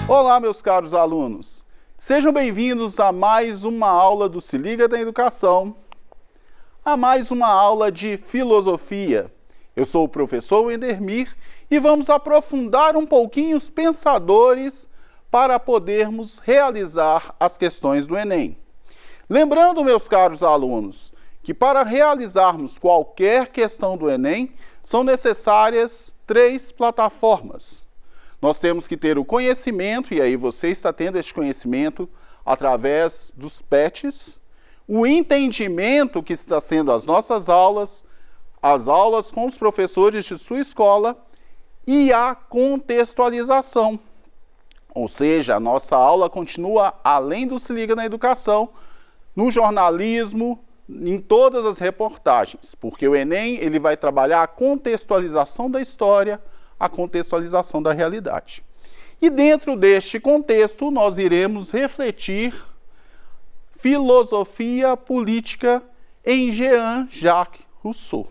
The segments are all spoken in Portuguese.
Olá, meus caros alunos. Sejam bem-vindos a mais uma aula do Se Liga da Educação, a mais uma aula de filosofia. Eu sou o professor Wendermir e vamos aprofundar um pouquinho os pensadores para podermos realizar as questões do Enem. Lembrando, meus caros alunos, que para realizarmos qualquer questão do Enem, são necessárias 3 plataformas. Nós temos que ter o conhecimento, e aí você está tendo esse conhecimento através dos PETs, o entendimento que está sendo as nossas aulas, as aulas com os professores de sua escola e a contextualização. Ou seja, a nossa aula continua além do Se Liga na Educação, no jornalismo, em todas as reportagens, porque o Enem ele vai trabalhar a contextualização da história, a contextualização da realidade. E dentro deste contexto, nós iremos refletir filosofia política em Jean-Jacques Rousseau.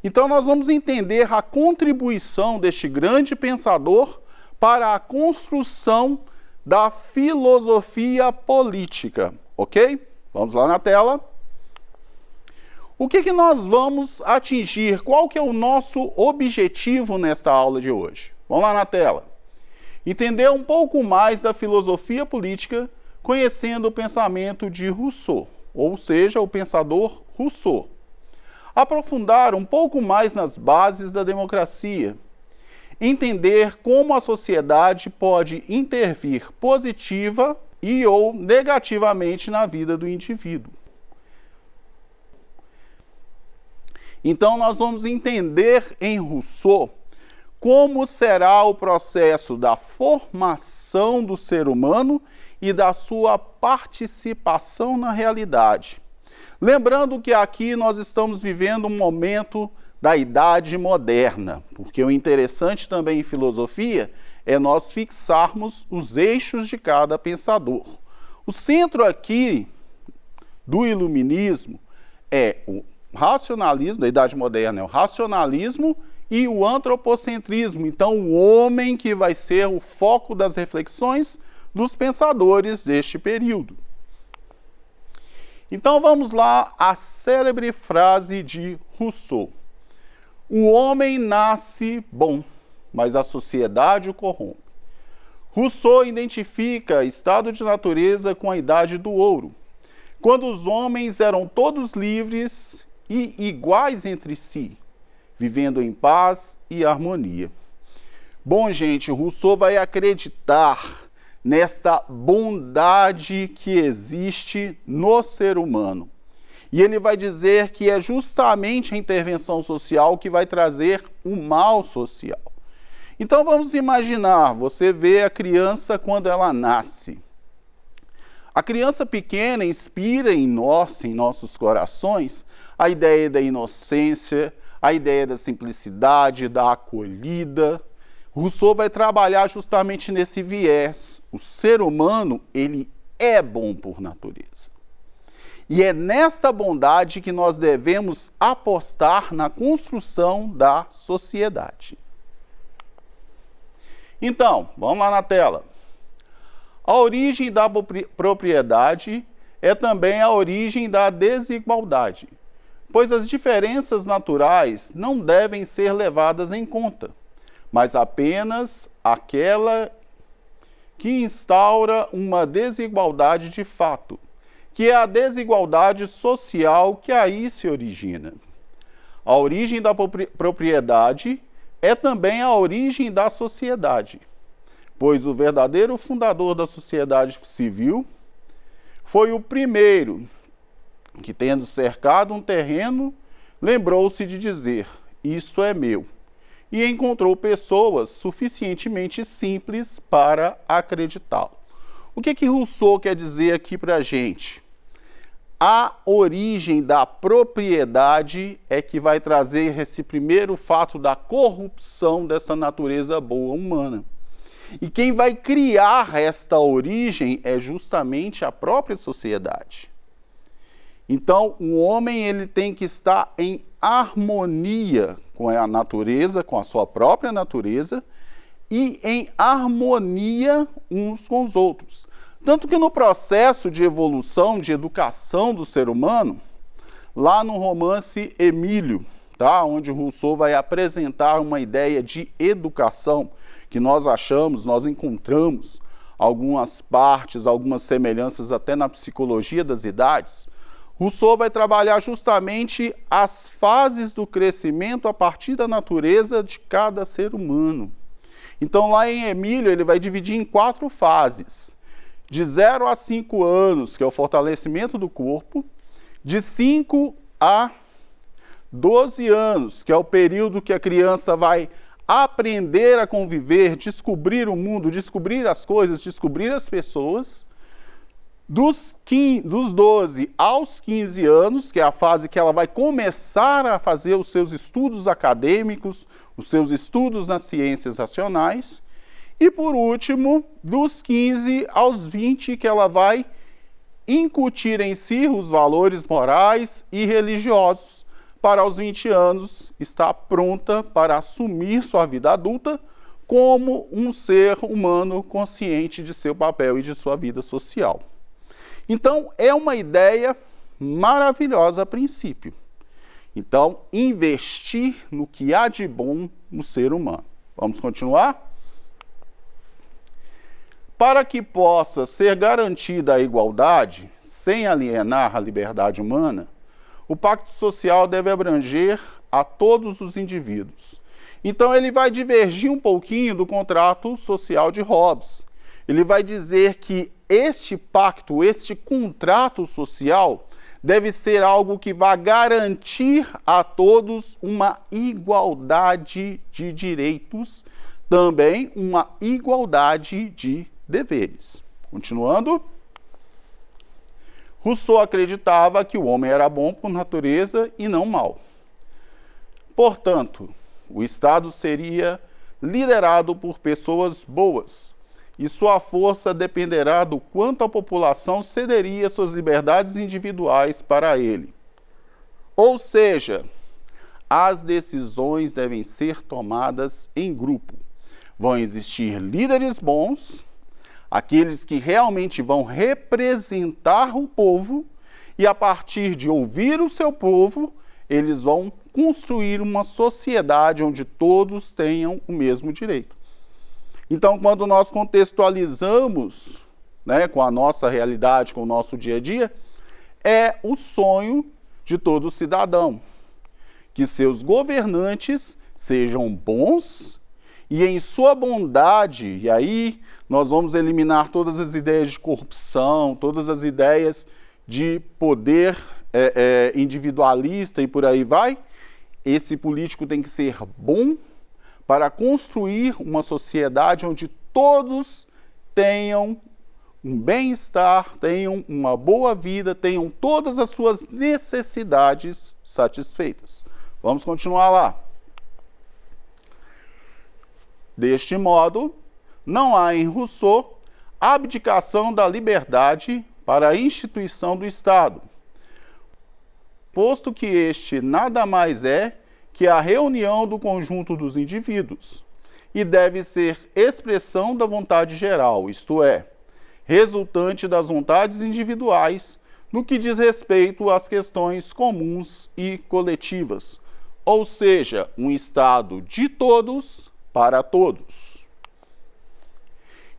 Então, nós vamos entender a contribuição deste grande pensador para a construção da filosofia política, ok? Vamos lá na tela. O que nós vamos atingir? Qual que é o nosso objetivo nesta aula de hoje? Vamos lá na tela. Entender um pouco mais da filosofia política, conhecendo o pensamento de Rousseau, ou seja, o pensador Rousseau. Aprofundar um pouco mais nas bases da democracia. Entender como a sociedade pode intervir positiva e ou negativamente na vida do indivíduo. Então, nós vamos entender em Rousseau como será o processo da formação do ser humano e da sua participação na realidade. Lembrando que aqui nós estamos vivendo um momento da Idade Moderna, porque o interessante também em filosofia é nós fixarmos os eixos de cada pensador. O centro aqui do iluminismo é o racionalismo, da Idade Moderna, é o racionalismo e o antropocentrismo. Então, o homem que vai ser o foco das reflexões dos pensadores deste período. Então, vamos lá à célebre frase de Rousseau. O homem nasce bom, mas a sociedade o corrompe. Rousseau identifica estado de natureza com a Idade do Ouro, quando os homens eram todos livres e iguais entre si, vivendo em paz e harmonia. Bom, gente, Rousseau vai acreditar nesta bondade que existe no ser humano. E ele vai dizer que é justamente a intervenção social que vai trazer o mal social. Então vamos imaginar, você vê a criança quando ela nasce. A criança pequena inspira em nós, em nossos corações, a ideia da inocência, a ideia da simplicidade, da acolhida. Rousseau vai trabalhar justamente nesse viés. O ser humano, ele é bom por natureza. E é nesta bondade que nós devemos apostar na construção da sociedade. Então, vamos lá na tela. A origem da propriedade é também a origem da desigualdade, pois as diferenças naturais não devem ser levadas em conta, mas apenas aquela que instaura uma desigualdade de fato, que é a desigualdade social que aí se origina. A origem da propriedade é também a origem da sociedade, pois o verdadeiro fundador da sociedade civil foi o primeiro que, tendo cercado um terreno, lembrou-se de dizer, isto é meu, e encontrou pessoas suficientemente simples para acreditá-lo. O que Rousseau quer dizer aqui para a gente? A origem da propriedade é que vai trazer esse primeiro fato da corrupção dessa natureza boa humana. E quem vai criar esta origem é justamente a própria sociedade. Então, o homem ele tem que estar em harmonia com a natureza, com a sua própria natureza, e em harmonia uns com os outros. Tanto que no processo de evolução, de educação do ser humano, lá no romance Emílio, tá? Onde Rousseau vai apresentar uma ideia de educação, que nós encontramos algumas partes, algumas semelhanças até na psicologia das idades. Rousseau vai trabalhar justamente as fases do crescimento a partir da natureza de cada ser humano. Então, lá em Emílio, ele vai dividir em 4 fases. De 0 a 5 anos, que é o fortalecimento do corpo. De 5 a 12 anos, que é o período que a criança vai aprender a conviver, descobrir o mundo, descobrir as coisas, descobrir as pessoas. Dos 12 aos 15 anos, que é a fase que ela vai começar a fazer os seus estudos acadêmicos, os seus estudos nas ciências racionais. E, por último, dos 15 aos 20, que ela vai incutir em si os valores morais e religiosos, para aos 20 anos estar pronta para assumir sua vida adulta como um ser humano consciente de seu papel e de sua vida social. Então, é uma ideia maravilhosa a princípio. Então, investir no que há de bom no ser humano. Vamos continuar? Para que possa ser garantida a igualdade, sem alienar a liberdade humana, o pacto social deve abranger a todos os indivíduos. Então, ele vai divergir um pouquinho do contrato social de Hobbes. Ele vai dizer que este pacto, este contrato social, deve ser algo que vai garantir a todos uma igualdade de direitos, também uma igualdade de deveres. Continuando. Rousseau acreditava que o homem era bom por natureza e não mau. Portanto, o Estado seria liderado por pessoas boas, e sua força dependerá do quanto a população cederia suas liberdades individuais para ele. Ou seja, as decisões devem ser tomadas em grupo. Vão existir líderes bons, aqueles que realmente vão representar o povo, e a partir de ouvir o seu povo, eles vão construir uma sociedade onde todos tenham o mesmo direito. Então, quando nós contextualizamos, com a nossa realidade, com o nosso dia a dia, é o sonho de todo cidadão, que seus governantes sejam bons e em sua bondade, e aí nós vamos eliminar todas as ideias de corrupção, todas as ideias de poder individualista e por aí vai. Esse político tem que ser bom para construir uma sociedade onde todos tenham um bem-estar, tenham uma boa vida, tenham todas as suas necessidades satisfeitas. Vamos continuar lá. Deste modo, não há em Rousseau abdicação da liberdade para a instituição do Estado, posto que este nada mais é que a reunião do conjunto dos indivíduos, e deve ser expressão da vontade geral, isto é, resultante das vontades individuais, no que diz respeito às questões comuns e coletivas, ou seja, um Estado de todos para todos.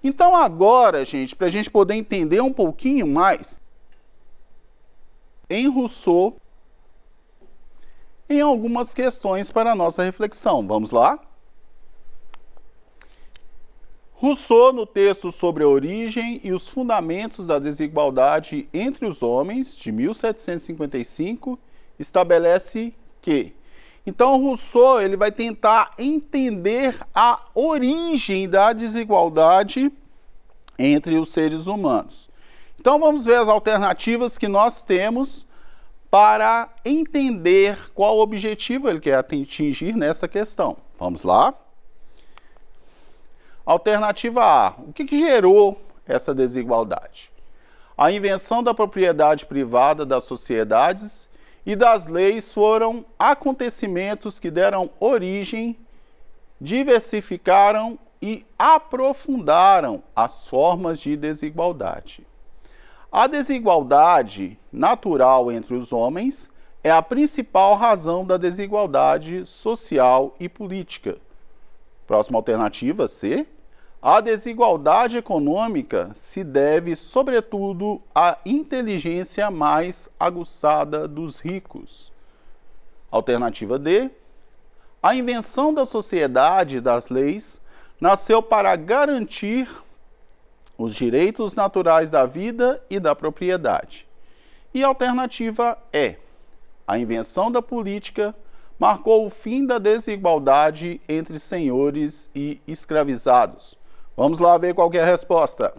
Então agora, gente, para a gente poder entender um pouquinho mais, em Rousseau, em algumas questões para a nossa reflexão. Vamos lá? Rousseau, no texto sobre a origem e os fundamentos da desigualdade entre os homens, de 1755, estabelece que... Então, Rousseau ele vai tentar entender a origem da desigualdade entre os seres humanos. Então, vamos ver as alternativas que nós temos para entender qual objetivo ele quer atingir nessa questão. Vamos lá? Alternativa A. O que gerou essa desigualdade? A invenção da propriedade privada das sociedades e das leis foram acontecimentos que deram origem, diversificaram e aprofundaram as formas de desigualdade. A desigualdade natural entre os homens é a principal razão da desigualdade social e política. Próxima alternativa, C. A desigualdade econômica se deve, sobretudo, à inteligência mais aguçada dos ricos. Alternativa D. A invenção da sociedade e das leis nasceu para garantir os direitos naturais da vida e da propriedade. E a alternativa E. A invenção da política marcou o fim da desigualdade entre senhores e escravizados. Vamos lá ver qual que é a resposta.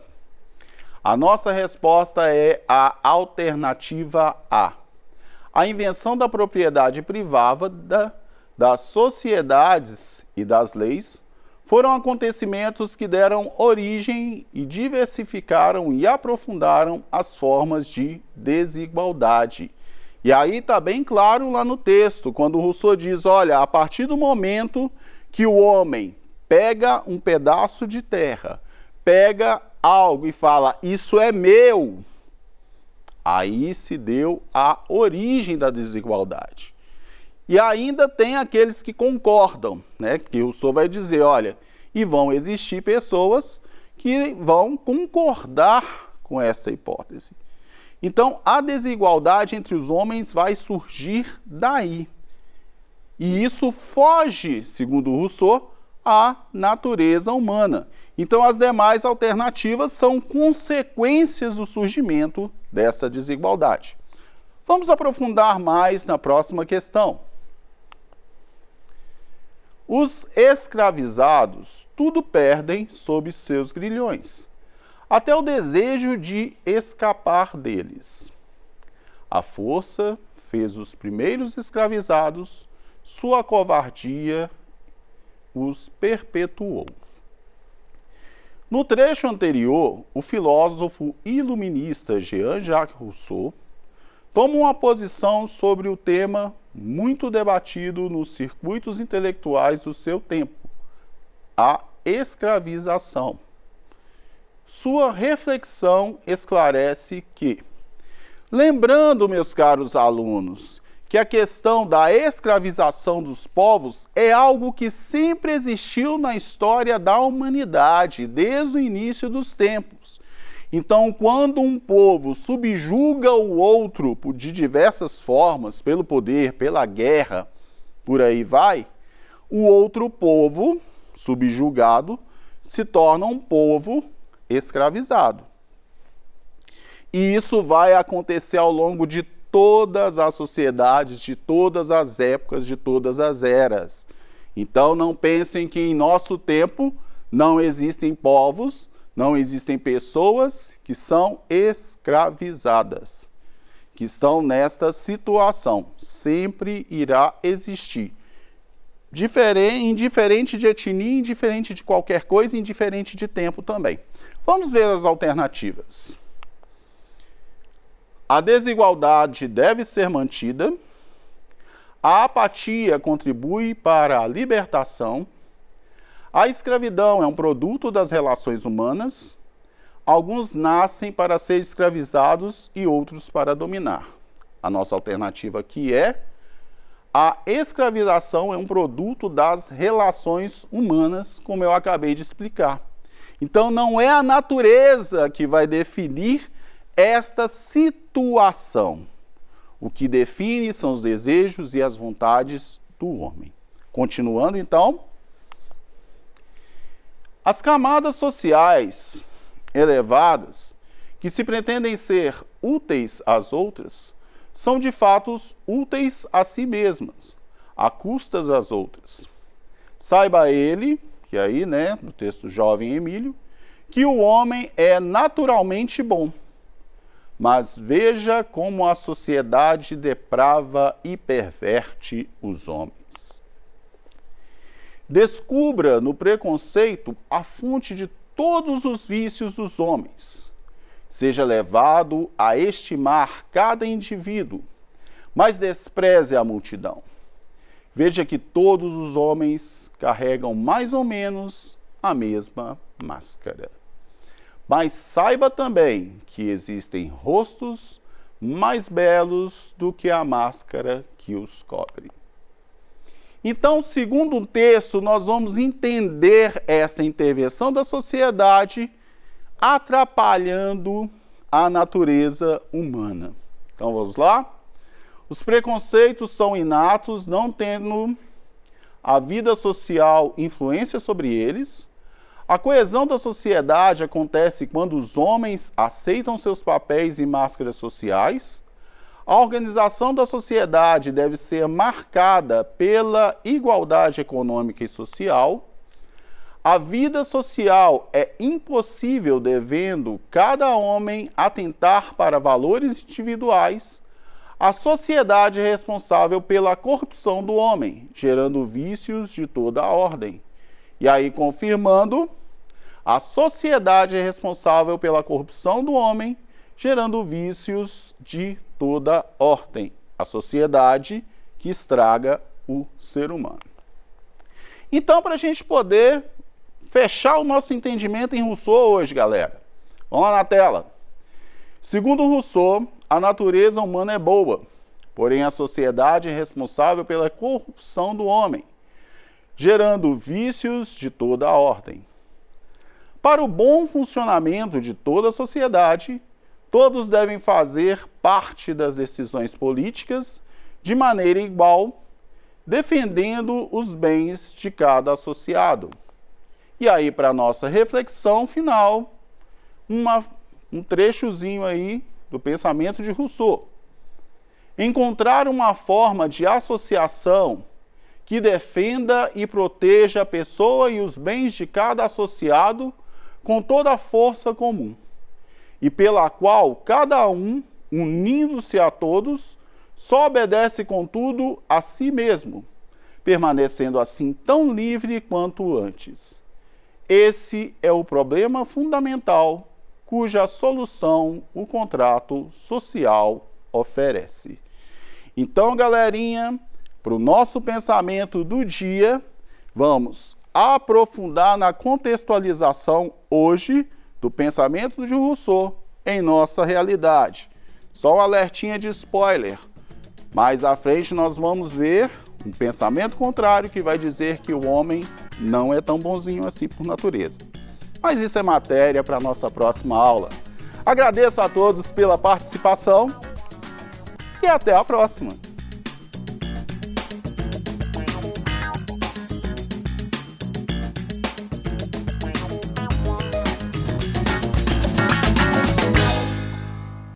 A nossa resposta é a alternativa A. A invenção da propriedade privada, das sociedades e das leis foram acontecimentos que deram origem e diversificaram e aprofundaram as formas de desigualdade. E aí está bem claro lá no texto, quando Rousseau diz, olha, a partir do momento que o homem pega um pedaço de terra, pega algo e fala, isso é meu, aí se deu a origem da desigualdade. E ainda tem aqueles que concordam, né? Que o Rousseau vai dizer, olha, e vão existir pessoas que vão concordar com essa hipótese. Então, a desigualdade entre os homens vai surgir daí. E isso foge, segundo Rousseau, à natureza humana. Então, as demais alternativas são consequências do surgimento dessa desigualdade. Vamos aprofundar mais na próxima questão. Os escravizados tudo perdem sob seus grilhões, até o desejo de escapar deles. A força fez os primeiros escravizados, sua covardia os perpetuou. No trecho anterior, o filósofo iluminista Jean-Jacques Rousseau toma uma posição sobre o tema muito debatido nos circuitos intelectuais do seu tempo, a escravização. Sua reflexão esclarece que, lembrando, meus caros alunos, que a questão da escravização dos povos é algo que sempre existiu na história da humanidade, desde o início dos tempos. Então, quando um povo subjuga o outro de diversas formas, pelo poder, pela guerra, por aí vai, o outro povo subjugado se torna um povo escravizado. E isso vai acontecer ao longo de todas as sociedades, de todas as épocas, de todas as eras. Então, não pensem que em nosso tempo não existem povos, não existem pessoas que são escravizadas, que estão nesta situação. Sempre irá existir. Indiferente de etnia, indiferente de qualquer coisa, indiferente de tempo também. Vamos ver as alternativas. A desigualdade deve ser mantida. A apatia contribui para a libertação. A escravidão é um produto das relações humanas. Alguns nascem para ser escravizados e outros para dominar. A nossa alternativa aqui é: a escravização é um produto das relações humanas, como eu acabei de explicar. Então, não é a natureza que vai definir esta situação. O que define são os desejos e as vontades do homem. Continuando, então. As camadas sociais elevadas, que se pretendem ser úteis às outras, são de fato úteis a si mesmas, a custas das outras. Saiba ele, que aí, né, no texto Jovem Emílio, que o homem é naturalmente bom, mas veja como a sociedade deprava e perverte os homens. Descubra no preconceito a fonte de todos os vícios dos homens. Seja levado a estimar cada indivíduo, mas despreze a multidão. Veja que todos os homens carregam mais ou menos a mesma máscara. Mas saiba também que existem rostos mais belos do que a máscara que os cobre. Então, segundo o texto, nós vamos entender essa intervenção da sociedade atrapalhando a natureza humana. Então, vamos lá? Os preconceitos são inatos, não tendo a vida social influência sobre eles. A coesão da sociedade acontece quando os homens aceitam seus papéis e máscaras sociais. A organização da sociedade deve ser marcada pela igualdade econômica e social. A vida social é impossível devendo cada homem atentar para valores individuais. A sociedade é responsável pela corrupção do homem, gerando vícios de toda a ordem. E aí, confirmando, a sociedade é responsável pela corrupção do homem, gerando vícios de toda ordem. A sociedade que estraga o ser humano. Então, para a gente poder fechar o nosso entendimento em Rousseau hoje, galera, vamos lá na tela. Segundo Rousseau, a natureza humana é boa, porém a sociedade é responsável pela corrupção do homem, gerando vícios de toda a ordem. Para o bom funcionamento de toda a sociedade, todos devem fazer parte das decisões políticas de maneira igual, defendendo os bens de cada associado. E aí, para a nossa reflexão final, um trechozinho aí do pensamento de Rousseau. Encontrar uma forma de associação que defenda e proteja a pessoa e os bens de cada associado com toda a força comum, e pela qual cada um, unindo-se a todos, só obedece, contudo, a si mesmo, permanecendo assim tão livre quanto antes. Esse é o problema fundamental cuja solução o contrato social oferece. Então, galerinha, para o nosso pensamento do dia, vamos aprofundar na contextualização hoje do pensamento de Rousseau em nossa realidade. Só um alertinha de spoiler. Mais à frente nós vamos ver um pensamento contrário que vai dizer que o homem não é tão bonzinho assim por natureza. Mas isso é matéria para a nossa próxima aula. Agradeço a todos pela participação e até a próxima!